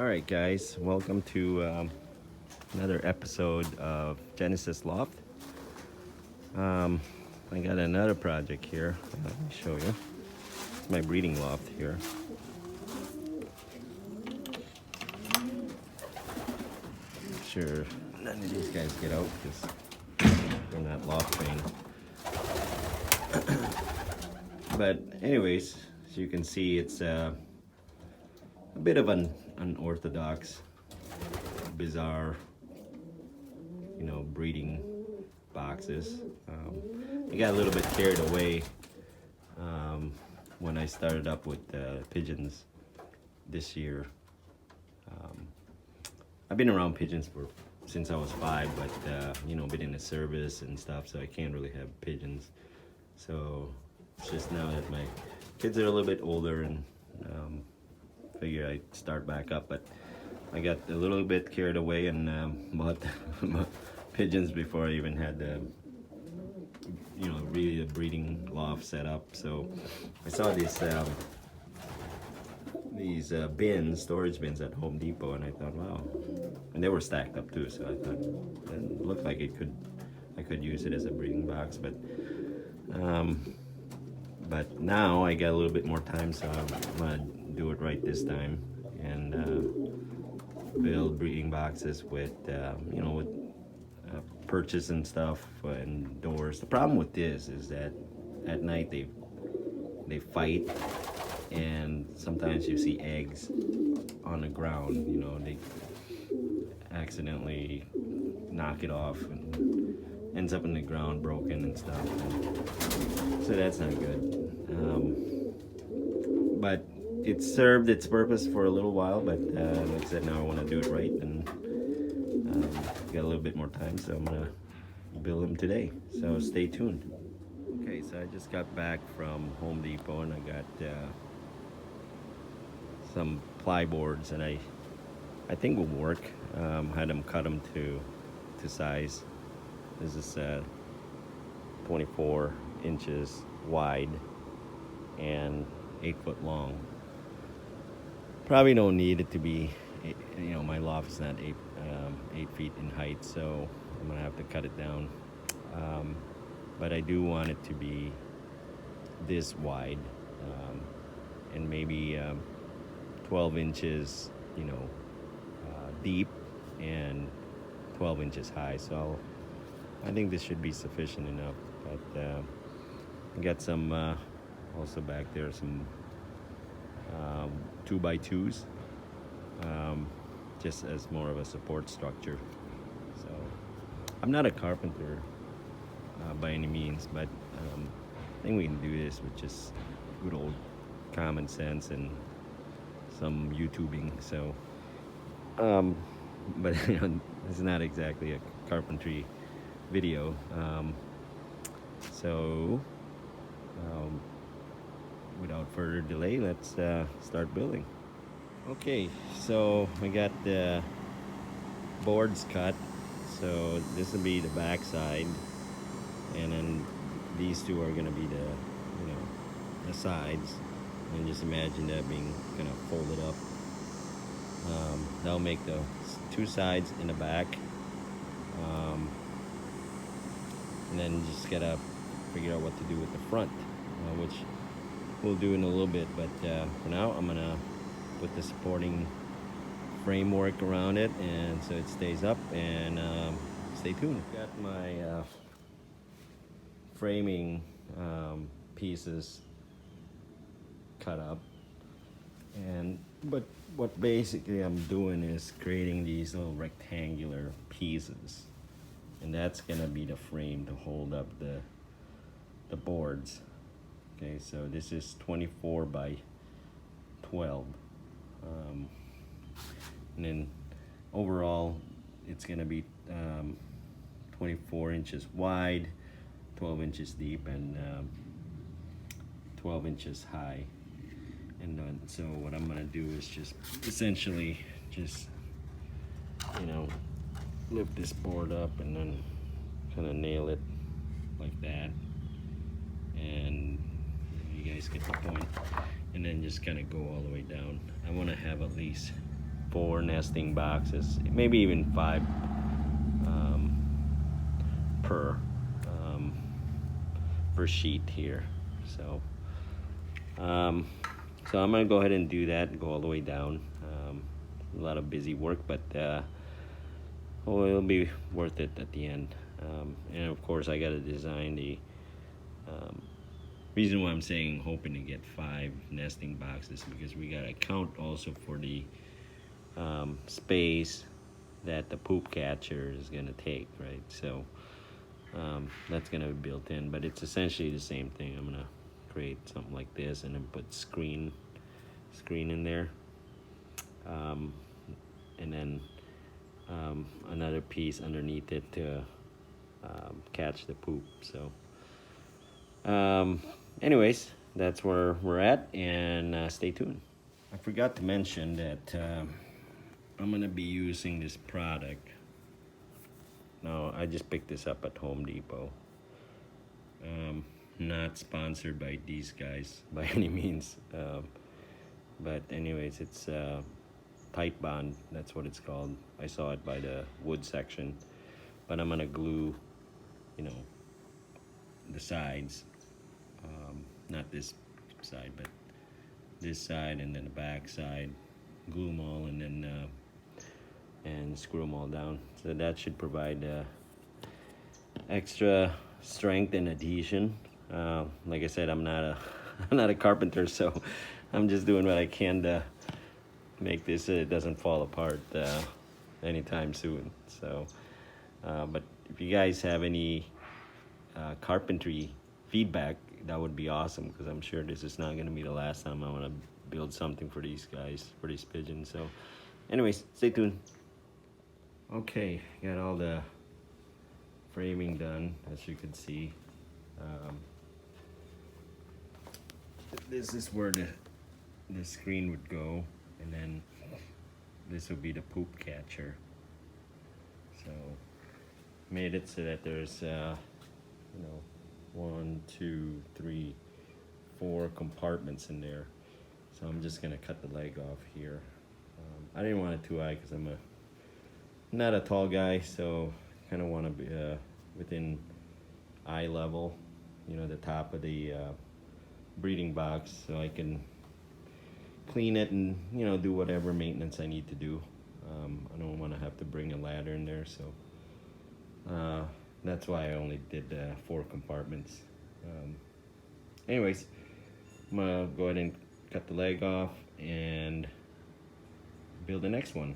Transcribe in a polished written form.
Alright guys, welcome to another episode of Genesis Loft. I got another project here. Let me show you. It's my breeding loft here. Make sure none of these guys get out because they're not loft trained. But anyways, as you can see, it's a bit of an unorthodox, bizarre, breeding boxes. I got a little bit carried away when I started up with pigeons this year. I've been around pigeons since I was 5, but been in the service and stuff, so I can't really have pigeons. So it's just now that my kids are a little bit older and figure I'd start back up, but I got a little bit carried away and bought pigeons before I even had the really a breeding loft set up. So I saw these bins, storage bins at Home Depot, and I thought, wow, and they were stacked up too, so I thought it looked like I could use it as a breeding box, but now I got a little bit more time, so I'm gonna do it right this time and build breeding boxes with with perches and stuff and doors. The problem with this is that at night they fight, and sometimes you see eggs on the ground. They accidentally knock it off and ends up in the ground broken and stuff. So that's not good. But it served its purpose for a little while, but like I said, now I want to do it right, and got a little bit more time, so I'm gonna build them today, so stay tuned. Okay, so I just got back from Home Depot and I got some ply boards, and I think will work. Had them cut them to size. This is 24 inches wide and 8 foot long. Probably don't need it to be, my loft is not 8 feet in height, so I'm gonna have to cut it down. But I do want it to be this wide, and maybe 12 inches, deep and 12 inches high. So I think this should be sufficient enough. But I got some also back there, some 2x2s, just as more of a support structure. So I'm not a carpenter by any means, but I think we can do this with just good old common sense and some YouTubing. So but it's not exactly a carpentry video. So without further delay, let's start building. Okay, so we got the boards cut, so this will be the back side, and then these two are going to be the sides, and just imagine that being kind of folded up. That'll make the two sides in the back, and then just gotta figure out what to do with the front, which we'll do in a little bit. But for now, I'm gonna put the supporting framework around it, and so it stays up, and stay tuned. Got my framing pieces cut up, but what basically I'm doing is creating these little rectangular pieces, and that's gonna be the frame to hold up the boards. Okay, so this is 24 by 12, and then overall it's gonna be 24 inches wide, 12 inches deep, and 12 inches high. And so what I'm gonna do is just essentially just lift this board up and then kind of nail it like that, and you guys get the point. And then just kind of go all the way down. I want to have at least 4 nesting boxes, maybe even 5 per per sheet here. So so I'm gonna go ahead and do that and go all the way down. A lot of busy work, but oh, it'll be worth it at the end. And of course, I got to design the reason why I'm saying hoping to get 5 nesting boxes, because we got to account also for the space that the poop catcher is going to take, right? So that's going to be built in, but it's essentially the same thing. I'm going to create something like this and then put screen in there, and then another piece underneath it to catch the poop. So anyways, that's where we're at, and stay tuned. I forgot to mention that I'm gonna be using this product. No, I just picked this up at Home Depot. Not sponsored by these guys by any means, but anyways, it's Tight Bond, that's what it's called. I saw it by the wood section, but I'm gonna glue, you know, the sides, not this side, but this side, and then the back side, glue them all, and then and screw them all down. So that should provide extra strength and adhesion. Like I said, I'm not a I'm not a carpenter, so I'm just doing what I can to make this it doesn't fall apart anytime soon. So but if you guys have any carpentry feedback, that would be awesome, because I'm sure this is not going to be the last time I want to build something for these guys, for these pigeons. So anyways, stay tuned. Okay, got all the framing done, as you can see. This is where the screen would go, and then this would be the poop catcher. So made it so that there's you know, 1, 2, 3, 4 compartments in there. So I'm just gonna cut the leg off here. I didn't want it too high because I'm not a tall guy, so kind of want to be within eye level, you know, the top of the breeding box, so I can clean it and, you know, do whatever maintenance I need to do. I don't want to have to bring a ladder in there, so that's why I only did 4 compartments. Anyways, I'm gonna go ahead and cut the leg off and build the next one.